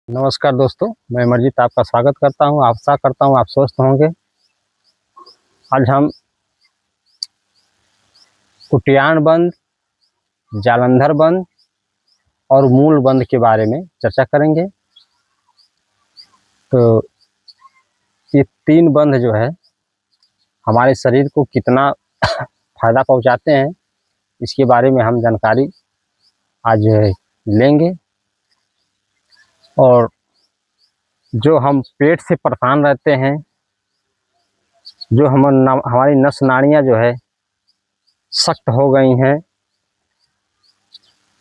नमस्कार दोस्तों, मैं अमरजीत आपका स्वागत करता हूं। आशा करता हूं आप स्वस्थ होंगे। आज हम कुटियान बंद, जालंधर बंद और मूल बंद के बारे में चर्चा करेंगे। तो ये तीन बंद जो है हमारे शरीर को कितना फायदा पहुंचाते हैं, इसके बारे में हम जानकारी आज लेंगे। और जो हम पेट से परेशान रहते हैं, जो हमारी नस नाड़ियाँ जो है सख्त हो गई हैं,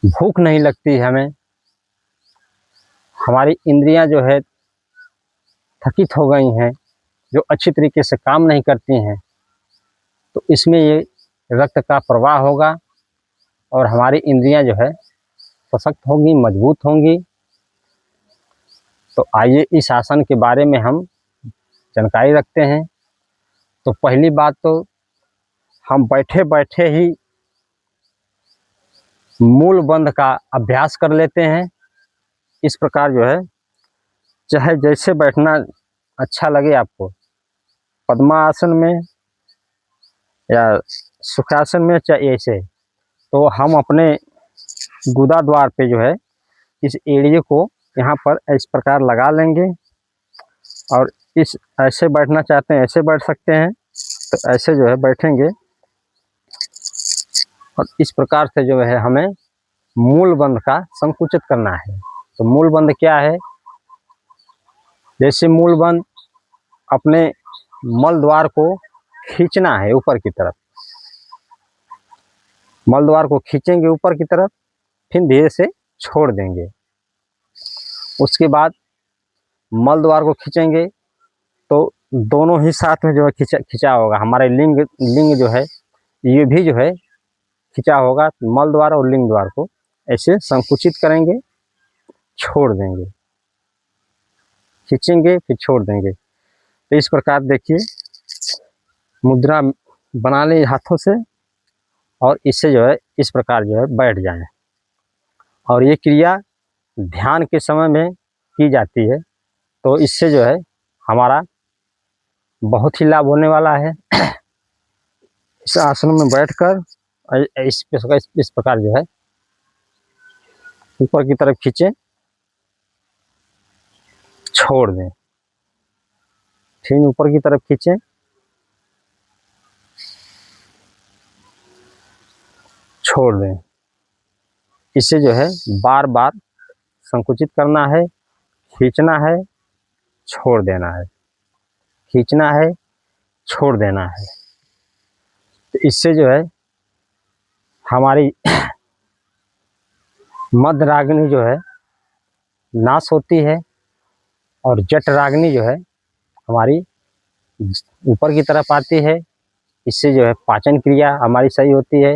भूख नहीं लगती हमें, हमारी इंद्रियां जो है थकित हो गई हैं, जो अच्छी तरीके से काम नहीं करती हैं, तो इसमें ये रक्त का प्रवाह होगा और हमारी इंद्रियां जो है सशक्त होंगी, मजबूत होंगी। तो आइए इस आसन के बारे में हम जानकारी रखते हैं। तो पहली बात तो हम बैठे बैठे ही मूल बंद का अभ्यास कर लेते हैं। इस प्रकार जो है, चाहे जैसे बैठना अच्छा लगे आपको, पद्मासन में या सुखासन में, चाहे ऐसे, तो हम अपने गुदा द्वार पे जो है इस एड़िए को यहाँ पर इस प्रकार लगा लेंगे। और इस ऐसे बैठना चाहते हैं ऐसे बैठ सकते हैं, तो ऐसे जो है बैठेंगे। और इस प्रकार से जो है हमें मूल बंद का संकुचित करना है। तो मूल बंद क्या है? जैसे मूल बंद अपने मल द्वार को खींचना है ऊपर की तरफ, मल द्वार को खींचेंगे ऊपर की तरफ, फिर धीरे से छोड़ देंगे। उसके बाद मल द्वार को खींचेंगे तो दोनों ही साथ में जो है खिंचा होगा। हमारे लिंग जो है ये भी जो है खिंचा होगा। मल द्वार और लिंग द्वार को ऐसे संकुचित करेंगे, छोड़ देंगे, खींचेंगे फिर छोड़ देंगे। तो इस प्रकार देखिए मुद्रा बना ले हाथों से, और इससे जो है इस प्रकार जो है बैठ जाएं। और ये क्रिया ध्यान के समय में की जाती है। तो इससे जो है हमारा बहुत ही लाभ होने वाला है। इस आसन में बैठकर इस प्रकार जो है ऊपर की तरफ खींचें, छोड़ दें, फिर ऊपर की तरफ खींचें, छोड़ दें। इससे जो है बार बार संकुचित करना है, खींचना है, छोड़ देना है, खींचना है, छोड़ देना है। तो इससे जो है हमारी मध्य रागिनी जो है नाश होती है, और जठ रागिनी जो है हमारी ऊपर की तरफ आती है। इससे जो है पाचन क्रिया हमारी सही होती है,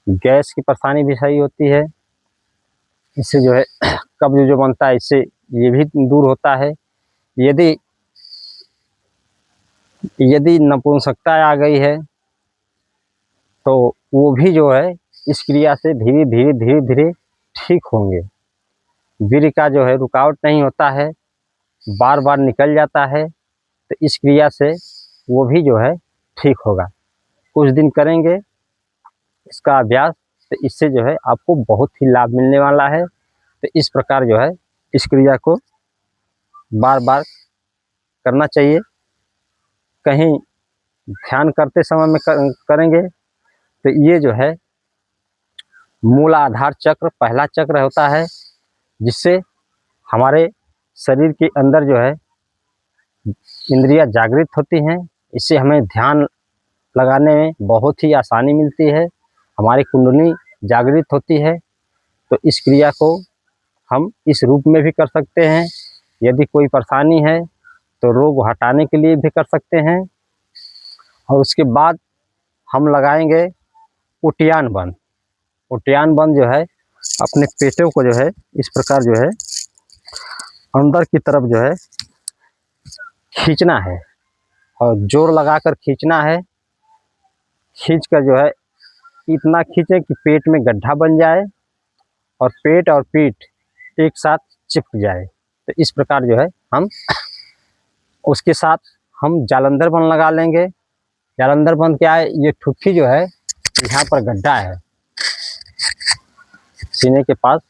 गैस की परेशानी भी सही होती है। इससे जो है कब्ज जो बनता है, इससे ये भी दूर होता है। यदि नपुंसकता आ गई है तो वो भी जो है इस क्रिया से धीरे धीरे धीरे धीरे ठीक होंगे। वीर्य का जो है रुकावट नहीं होता है, बार बार निकल जाता है। तो इस क्रिया से वो भी जो है ठीक होगा। कुछ दिन करेंगे इसका अभ्यास, तो इससे जो है आपको बहुत ही लाभ मिलने वाला है। तो इस प्रकार जो है इस क्रिया को बार बार करना चाहिए। कहीं ध्यान करते समय में करेंगे तो ये जो है मूलाधार चक्र पहला चक्र होता है, जिससे हमारे शरीर के अंदर जो है इंद्रियां जागृत होती हैं। इससे हमें ध्यान लगाने में बहुत ही आसानी मिलती है, हमारी कुंडली जागृत होती है। तो इस क्रिया को हम इस रूप में भी कर सकते हैं। यदि कोई परेशानी है तो रोग हटाने के लिए भी कर सकते हैं। और उसके बाद हम लगाएंगे उटियान बंद। उटियान बंद जो है अपने पेटों को जो है इस प्रकार जो है अंदर की तरफ जो है खींचना है, और जोर लगाकर खींचना है। खींच कर जो है इतना खींचे कि पेट में गड्ढा बन जाए और पेट और पीठ एक साथ चिपक जाए। तो इस प्रकार जो है हम उसके साथ हम जालंधर बंद लगा लेंगे। जालंधर बंद क्या है, ये ठुट्ठी जो है यहाँ पर गड्ढा है, सीने के पास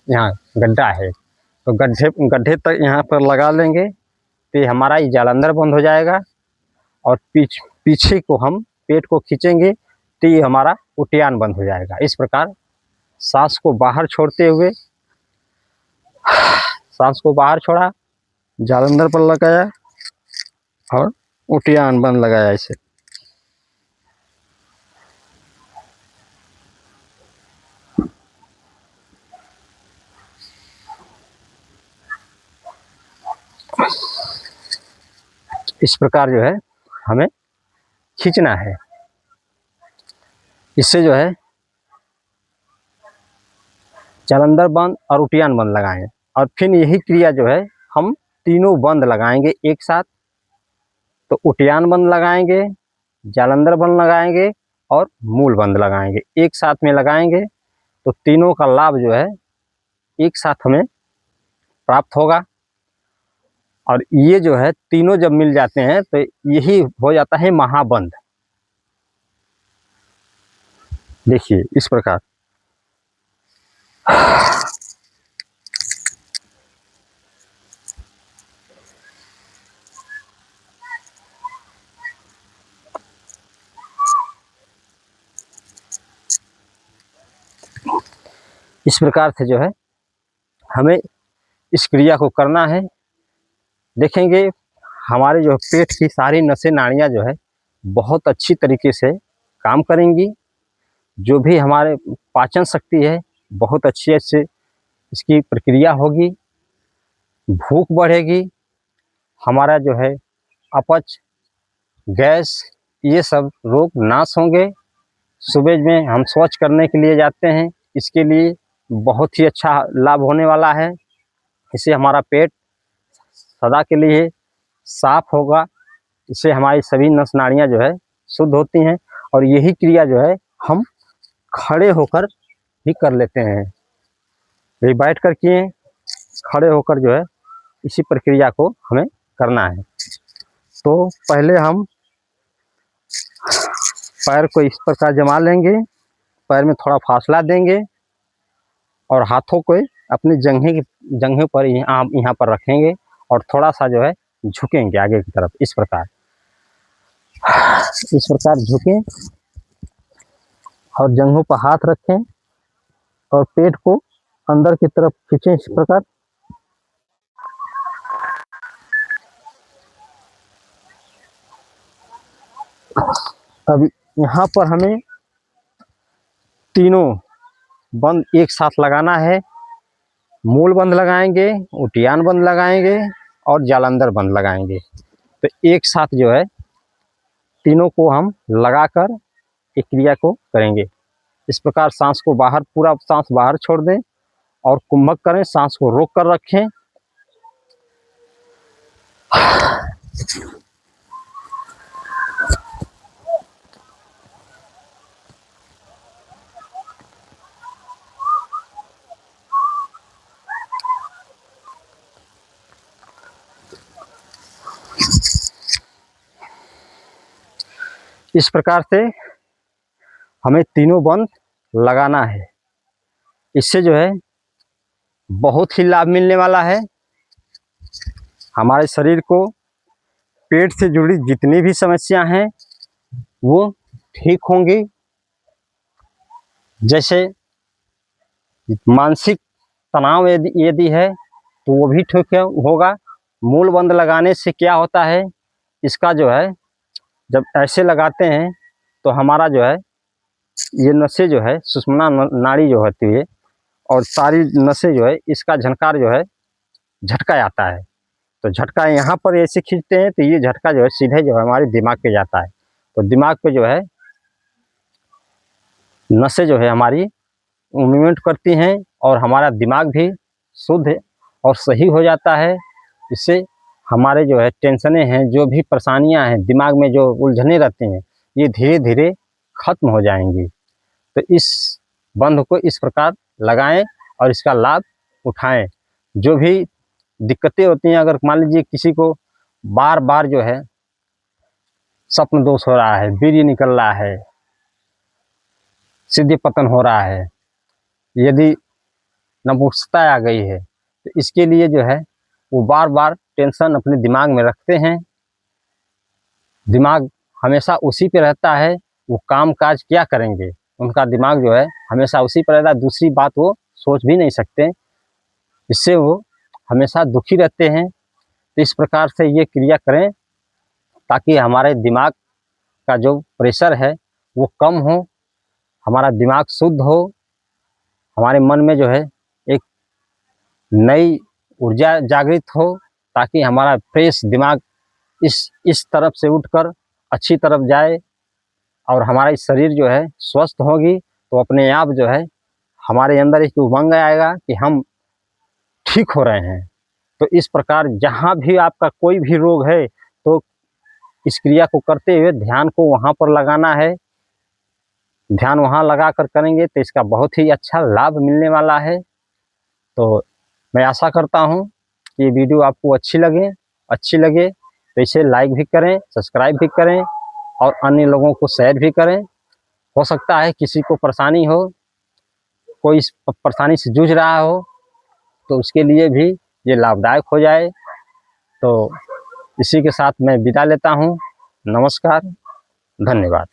यहाँ गड्ढा है, तो गड्ढे तक यहाँ पर लगा लेंगे तो ये हमारा ये जालंधर बंद हो जाएगा। और पीछे को हम पेट को खींचेंगे तो ये हमारा उटियान बंद हो जाएगा। इस प्रकार सांस को बाहर छोड़ते हुए, सांस को बाहर छोड़ा, जालंधर पर लगाया और उटियान बंद लगाया। इसे इस प्रकार जो है हमें खींचना है। इससे जो है जालंधर बंद और उटियान बंद लगाएं और फिर यही क्रिया जो है हम तीनों बंद लगाएंगे एक साथ। तो उटियान बंद लगाएंगे, जालंधर बंद लगाएंगे और मूल बंद लगाएंगे, एक साथ में लगाएंगे तो तीनों का लाभ जो है एक साथ हमें प्राप्त होगा। और ये जो है तीनों जब मिल जाते हैं तो यही हो जाता है महाबंद। देखिए इस प्रकार इस प्रकार से जो है हमें इस क्रिया को करना है। देखेंगे हमारे जो पेट की सारी नसें नाड़ियाँ जो है बहुत अच्छी तरीके से काम करेंगी। जो भी हमारे पाचन शक्ति है बहुत अच्छी से इसकी प्रक्रिया होगी, भूख बढ़ेगी, हमारा जो है अपच, गैस, ये सब रोग नाश होंगे। सुबह में हम शौच करने के लिए जाते हैं, इसके लिए बहुत ही अच्छा लाभ होने वाला है। इससे हमारा पेट सदा के लिए साफ होगा, इससे हमारी सभी नस नाड़ियाँ जो है शुद्ध होती हैं। और यही क्रिया जो है हम खड़े होकर भी कर लेते हैं। ये बैठ कर किए, खड़े होकर जो है इसी प्रक्रिया को हमें करना है। तो पहले हम पैर को इस प्रकार जमा लेंगे, पैर में थोड़ा फासला देंगे और हाथों को अपनी जंघे पर यहाँ पर रखेंगे और थोड़ा सा जो है झुकेंगे आगे की तरफ। इस प्रकार झुकें और जंघों पर हाथ रखें और पेट को अंदर की तरफ खींचें। इस प्रकार अब यहाँ पर हमें तीनों बंद एक साथ लगाना है। मूल बंद लगाएंगे, उटियान बंद लगाएंगे और जालंधर बंद लगाएंगे। तो एक साथ जो है तीनों को हम लगाकर एक क्रिया को करेंगे। इस प्रकार सांस को बाहर, पूरा सांस बाहर छोड़ दें और कुंभक करें, सांस को रोक कर रखें। इस प्रकार से हमें तीनों बंद लगाना है। इससे जो है बहुत ही लाभ मिलने वाला है। हमारे शरीर को पेट से जुड़ी जितनी भी समस्या हैं वो ठीक होंगी। जैसे मानसिक तनाव यदि है तो वो भी ठीक होगा। मूल बंद लगाने से क्या होता है, इसका जो है जब ऐसे लगाते हैं तो हमारा जो है ये नसें जो है सुषुम्ना नाड़ी जो होती है और सारी नसें जो है इसका झनकार जो है झटका आता है। तो झटका यहाँ पर ऐसे खींचते हैं तो ये झटका जो है सीधे जो है हमारे दिमाग पे जाता है। तो दिमाग पे जो है नसें जो है हमारी मूवमेंट करती हैं और हमारा दिमाग भी शुद्ध और सही हो जाता है। इससे हमारे जो है टेंशनें हैं, जो भी परेशानियां हैं, दिमाग में जो उलझने रहती हैं, ये धीरे धीरे खत्म हो जाएंगी। तो इस बंध को इस प्रकार लगाएं और इसका लाभ उठाएं। जो भी दिक्कतें होती हैं, अगर मान लीजिए किसी को बार बार जो है स्वप्न दोष हो रहा है, वीर्य निकल रहा है, सिद्धि पतन हो रहा है, यदि नपुंसकता आ गई है, तो इसके लिए जो है वो बार बार टेंशन अपने दिमाग में रखते हैं। दिमाग हमेशा उसी पे रहता है, वो काम काज क्या करेंगे, उनका दिमाग जो है हमेशा उसी पर रहता है, दूसरी बात वो सोच भी नहीं सकते। इससे वो हमेशा दुखी रहते हैं। तो इस प्रकार से ये क्रिया करें ताकि हमारे दिमाग का जो प्रेशर है वो कम हो, हमारा दिमाग शुद्ध हो, हमारे मन में जो है एक नई ऊर्जा जागृत हो, ताकि हमारा फ्रेश दिमाग इस तरफ से उठकर अच्छी तरफ जाए और हमारा शरीर जो है स्वस्थ होगी। तो अपने आप जो है हमारे अंदर एक उमंग आएगा कि हम ठीक हो रहे हैं। तो इस प्रकार जहाँ भी आपका कोई भी रोग है तो इस क्रिया को करते हुए ध्यान को वहाँ पर लगाना है। ध्यान वहाँ लगा कर करेंगे तो इसका बहुत ही अच्छा लाभ मिलने वाला है। तो मैं आशा करता हूँ कि ये वीडियो आपको अच्छी लगे तो इसे लाइक भी करें, सब्सक्राइब भी करें और अन्य लोगों को शेयर भी करें। हो सकता है किसी को परेशानी हो, कोई इस परेशानी से जूझ रहा हो, तो उसके लिए भी ये लाभदायक हो जाए। तो इसी के साथ मैं विदा लेता हूँ। नमस्कार, धन्यवाद।